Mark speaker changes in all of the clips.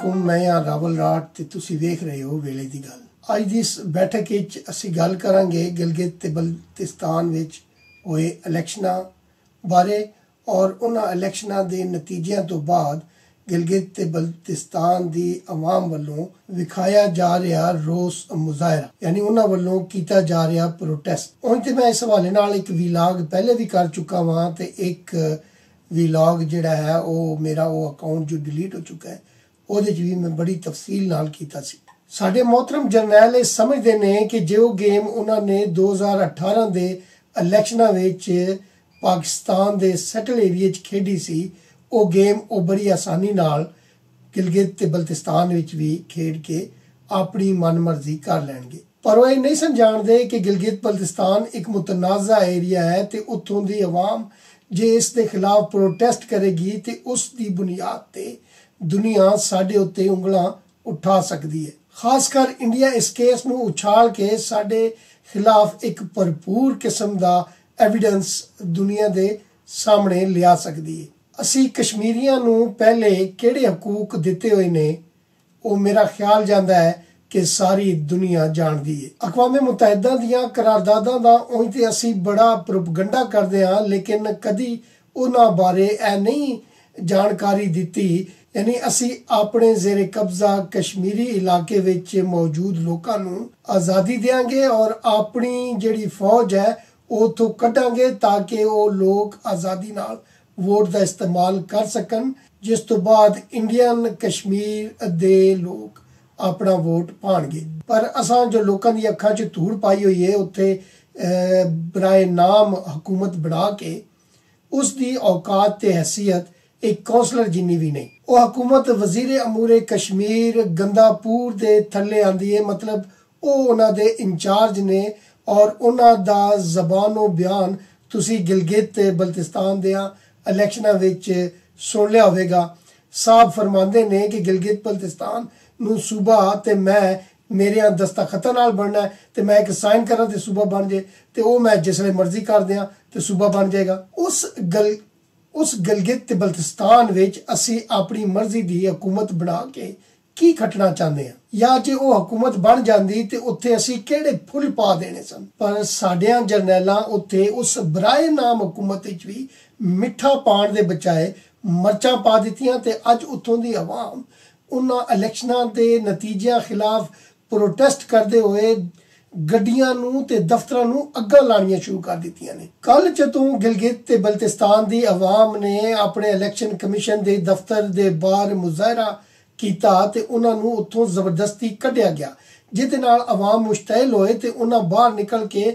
Speaker 1: वालेकुम, मैं हाँ रावल राठ ते तुसी वेख रहे हो वेले दी गल। अज दी इस बैठक विच असीं गल करांगे गिलगित ते बल्तिस्तान विच होए इलैक्शनां बारे और उन्हां इलैक्शनां दे नतीजिਆਂ तो बाद गिलगित ते बल्तिस्तान दी आवाम वल्लों विखाया जा रहा रोस मुजाहरा, यानी उन्हां वल्लों कीता जा रहा प्रोटेस्ट। उंज ते मैं इस हवाले नाल एक वीलाग पहले भी कर चुका वां ते एक वीलॉग जिहड़ा है वो मेरा वो अकाउंट जो डिलीट हो चुका है ਉਹਦੇ ਚ भी मैं बड़ी तफसील नाल कीता सी। साडे मोहतरम जरनैल समझते ने कि जो गेम उन्होंने 2018 ਦੇ इलैक्शनां विच पाकिस्तान ਦੇ सैटल एरिया च खेडी सी ਉਹ गेम ਉਹ बड़ी आसानी नाल गिलगित ते बल्तिस्तान विच भी खेड के अपनी मनमर्जी कर लैणगे। पर वो ये नहीं सन जानते कि गिलगित बल्तिस्तान एक मुतनाज़ा एरिया है ते उत्थों दी अवाम जे इस दे खिलाफ प्रोटेस्ट करेगी तो उस दी बुनियाद ते दुनिया साडे उत्ते उंगलां उठा सकती है। खासकर इंडिया इस केस नूं उछाल के साडे खिलाफ एक भरपूर किस्म दा एविडेंस दुनिया दे सामने लिया सकती है। असी कश्मीरियां नूं पहले किहड़े हकूक दिते हुए ने वो मेरा ख्याल जांदा है कि सारी दुनिया जानती है। अकवामे मुतहदा दियां करारदादां दा उंज ते असी बड़ा प्रोपगंडा करदे हां, लेकिन कदी उन्हां बारे ऐ नहीं जानकारी दिती, यानी असी अपने जेरे कब्जा कश्मीरी इलाके विच मौजूद लोकां नूं आज़ादी देंगे और अपनी जिहड़ी फौज है उथों कढांगे ताकि वो लोग आज़ादी नाल वोट का इस्तेमाल कर सकन, जिस तो बाद इंडियन कश्मीर दे लोग अपना वोट पाणगे। पर असां जो लोगों की अखां च धूड़ पाई हुई है उत्थे बराए नाम हुकूमत बना के उसकी औकात ते हैसियत एक कौंसलर जिन्नी भी नहीं। वो हुकूमत वजीर अमूरे कश्मीर गंदापुर दे थल्ले आंदी है, मतलब वो उन्हां दे इंचार्ज ने और उन्हां दा ज़बानो बयान तुसी गिलगित ते बल्तिस्तान दियां इलैक्शनां विच सुन लिया होवेगा। साहब फरमांदे ने कि गिलगित बल्तिस्तान नूं सूबा ते मैं मेरे दस्तखतां नाल बनना है ते मैं एक साइन करां ते सूबा बन जाए ते वो मैं जिसले मर्जी कर दियां ते सूबा बन जाएगा। उस गिलगित ते बल्तिस्तान विच असी अपनी मर्जी दी हुकूमत बना के की खटना चाहते हैं, या जे वो हुकूमत बन जाती तो उत्थे असी किहड़े फुल पा देने सन। पर साडियां जरनैलां उत्थे उस बराए नाम हुकूमत विच भी मिठा पाण दे बजाए मर्चां पा दित्तियां ते अज उत्थों दी आवाम उन्हां इलैक्शनां दे नतीजिਆਂ खिलाफ प्रोटेस्ट करते हुए गड्डियां नूं ते दफ्तरां नूं अग्गां लाणियां शुरू कर दित्तियां ने। कल जदों गिलगित ते बल्तिस्तान दी आवाम ने अपने इलैक्शन कमीशन दे दफ्तर दे बाहर मुजाहरा कीता ते उन्हां नूं उत्थों जबरदस्ती कढिया गया, जिहदे नाल आवाम मुश्तैल होए ते उन्हां बाहर निकल के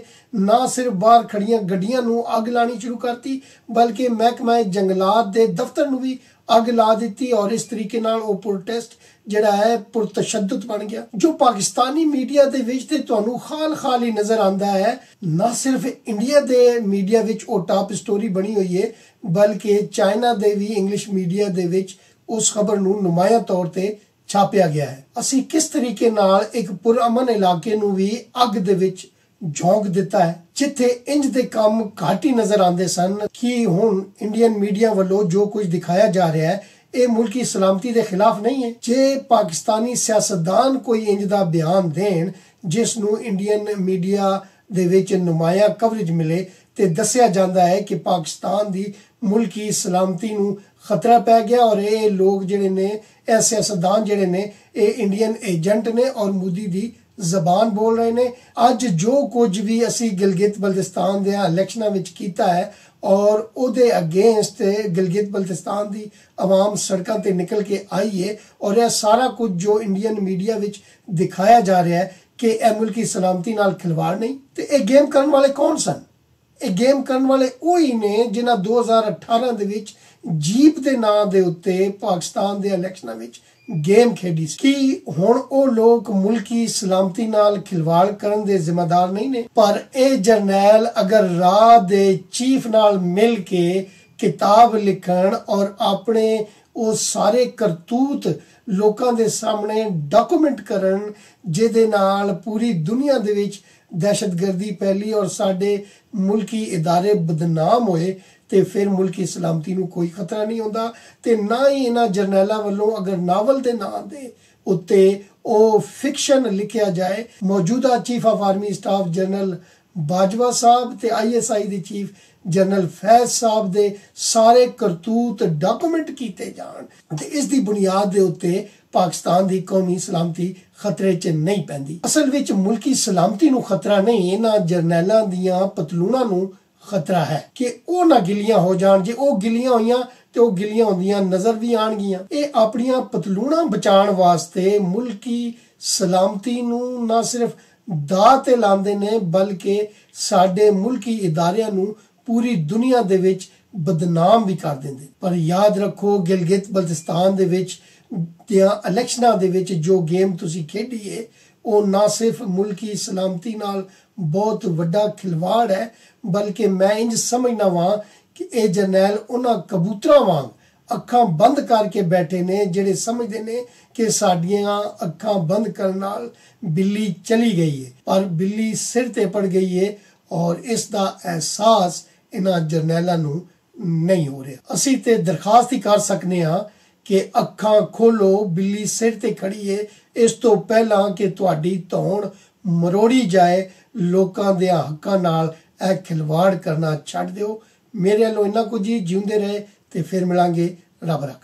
Speaker 1: ना सिर्फ बाहर खड़ियां गड्डियां नूं अग लानी शुरू करती बल्कि महकमा जंगलात दे दफ्तर नूं भी अग ला दी और इस तरीके नाल वो प्रोटेस्ट जिहड़ा है पुरतशद्दुद बन गया। जो पाकिस्तानी मीडिया दे विच ते तुहानूं खाल खाल ही नजर आंदा है, ना सिर्फ इंडिया दे मीडिया विच वो टॉप स्टोरी बनी हुई है बल्कि चाइना दे भी इंग्लिश मीडिया दे विच उस खबर नूं नुमाया तौर ते छापिया गया है। असी किस तरीके नाल एक पुरअमन इलाके नूं भी अग दे विच झोंक दिता है, जिथे इंज दे काम घट ही नजर आते सन कि हुण इंडियन मीडिया वालों जो कुछ दिखाया जा रहा है ये मुल्की सलामती के खिलाफ नहीं है। जे पाकिस्तानी सियासतदान कोई इंज दा बयान देन जिस नूं इंडियन मीडिया दे विच नुमाया कवरेज मिले ते दस्सिया जाता है कि पाकिस्तान दी मुल्की सलामती नूं खतरा पै गया और ये लोग जिहड़े ने ये सियासतदान जिहड़े ने ये इंडियन एजेंट ने और मोदी दी जबान बोल रहे ने। अज जो कुछ भी असी गिलगित बल्तिस्तान दे इलैक्शनां विच कीता है और उहदे अगेंस्ट गिलगित बल्तिस्तान दी आवाम सड़कों ते निकल के आई है और यह सारा कुछ जो इंडियन मीडिया विच दिखाया जा रहा है कि यह मुल्की सलामती नाल खिलवाड़ नहीं। तो यह गेम करने वाले कौन सन? यह गेम करने वाले वही ने जिन्हां 2018 दे विच जीप दे नां दे उत्ते पाकिस्तान दे इलैक्शनां विच गेम खेडी कि हुण वो लोग मुल्की सलामती नाल खिलवाड़ करन दे जिम्मेदार नहीं ने। पर ए जरनैल अगर राह दे चीफ नाल मिल के किताब लिखण और अपने वो सारे करतूत लोकां दे सामने डॉक्यूमेंट करन जिहदे नाल पूरी दुनिया दे विच दहशतगर्दी फैली और साडे मुल्की इदारे बदनाम होए ਤੇ ਫਿਰ ਮੁਲਕੀ ਸਲਾਮਤੀ ਨੂੰ ਕੋਈ ਖਤਰਾ ਨਹੀਂ ਹੁੰਦਾ। ਤੇ ਨਾ ਹੀ ਇਹਨਾਂ ਜਰਨੈਲਾਂ ਵੱਲੋਂ ਅਗਰ ਨਾਵਲ ਦੇ ਨਾਂ ਦੇ ਉੱਤੇ ਉਹ ਫਿਕਸ਼ਨ ਲਿਖਿਆ ਜਾਏ, ਮੌਜੂਦਾ chief of army staff general Bajwa ਸਾਹਿਬ ਤੇ ISI ਦੇ ਚੀਫ ਜਨਰਲ ਫੈਜ਼ ਸਾਹਿਬ ਦੇ ਸਾਰੇ ਕਰਤੂਤ ਡਾਕੂਮੈਂਟ ਕੀਤੇ ਜਾਣ ਤੇ ਇਸ ਦੀ ਬੁਨਿਆਦ ਦੇ ਉੱਤੇ ਪਾਕਿਸਤਾਨ ਦੀ ਕੌਮੀ ਸਲਾਮਤੀ ਖਤਰੇ 'ਚ ਨਹੀਂ ਪੈਂਦੀ। ਅਸਲ ਵਿੱਚ ਮੁਲਕੀ ਸਲਾਮਤੀ ਨੂੰ ਖਤਰਾ ਨਹੀਂ, ਇਹਨਾਂ ਜਰਨੈਲਾਂ ਦੀਆਂ ਪਤਲੂਨਾਂ ਨੂੰ ਖਤਰਾ ਹੈ ਕਿ ਉਹ ਨਾ ਗਿੱਲੀਆਂ ਹੋ ਜਾਣ। ਜੇ ਉਹ ਗਿੱਲੀਆਂ ਹੋਈਆਂ ਤੇ ਉਹ ਗਿੱਲੀਆਂ ਹੁੰਦੀਆਂ ਨਜ਼ਰ ਵੀ ਆਣਗੀਆਂ। ਇਹ ਆਪਣੀਆਂ ਪਤਲੂਨਾਂ ਬਚਾਉਣ ਵਾਸਤੇ ਮੁਲਕੀ ਸਲਾਮਤੀ ਨੂੰ ਨਾ ਸਿਰਫ ਦਾਅ ਤੇ ਲਾਉਂਦੇ ਨੇ ਬਲਕਿ ਸਾਡੇ ਮੁਲਕੀ ਇਦਾਰਿਆਂ ਨੂੰ ਪੂਰੀ ਦੁਨੀਆ ਦੇ ਵਿੱਚ ਬਦਨਾਮ ਵੀ ਕਰ ਦਿੰਦੇ। ਪਰ ਯਾਦ ਰੱਖੋ, ਗਿਲਗਿਤ ਬਲਤਿਸਤਾਨ ਦੇ ਵਿੱਚ ਦੀਆਂ ਇਲੈਕਸ਼ਨਾਂ ਦੇ ਵਿੱਚ ਜੋ ਗੇਮ ਤੁਸੀਂ ਖੇਡੀ ਏ ਉਹ ਨਾ ਸਿਰਫ ਮੁਲਕੀ ਸਲਾਮਤੀ ਨਾਲ ਬਹੁਤ ਵੱਡਾ ਖਿਲਵਾੜ ਹੈ, ਬਲਕਿ ਮੈਂ ਇੰਜ ਸਮਝਦਾ ਵਾਂ ਕਿ ਇਹ ਜਰਨੈਲ ਉਹਨਾਂ ਕਬੂਤਰਾਂ ਵਾਂਗ ਅੱਖਾਂ ਬੰਦ ਕਰਕੇ ਬੈਠੇ ਨੇ ਜਿਹੜੇ ਸਮਝਦੇ ਨੇ ਕਿ ਸਾਡੀਆਂ ਅੱਖਾਂ ਬੰਦ ਕਰਨ ਨਾਲ ਬਿੱਲੀ ਚਲੀ ਗਈ ਹੈ, ਪਰ ਬਿੱਲੀ ਸਿਰ ਤੇ ਪੜ ਗਈ ਹੈ ਔਰ ਇਸ ਦਾ ਅਹਿਸਾਸ ਇਹਨਾਂ ਜਰਨੈਲਾਂ ਨੂੰ ਨਹੀਂ ਹੋ ਰਿਹਾ। ਅਸੀਂ ਤੇ ਦਰਖਾਸਤ ਹੀ ਕਰ ਸਕਨੇ ਹਾਂ ਕਿ ਅੱਖਾਂ ਖੋਲੋ, ਬਿੱਲੀ ਸਿਰ ਤੇ ਖੜੀ ਹੈ। ਇਸ ਤੋਂ ਪਹਿਲਾਂ ਕਿ ਤੁਹਾਡੀ ਧੌਣ ਮਰੋੜੀ ਜਾਏ, ਲੋਕਾਂ ਦੇ ਹੱਕਾਂ ਨਾਲ ਇਹ ਖਿਲਵਾੜ ਕਰਨਾ ਛੱਡ ਦਿਓ। ਮੇਰੇ ਵੱਲੋਂ ਇੰਨਾ ਕੁਝ ਹੀ। ਜਿਉਂਦੇ ਰਹੇ ਤੇ ਫਿਰ ਮਿਲਾਂਗੇ। ਰੱਬ ਰੱਖਾ।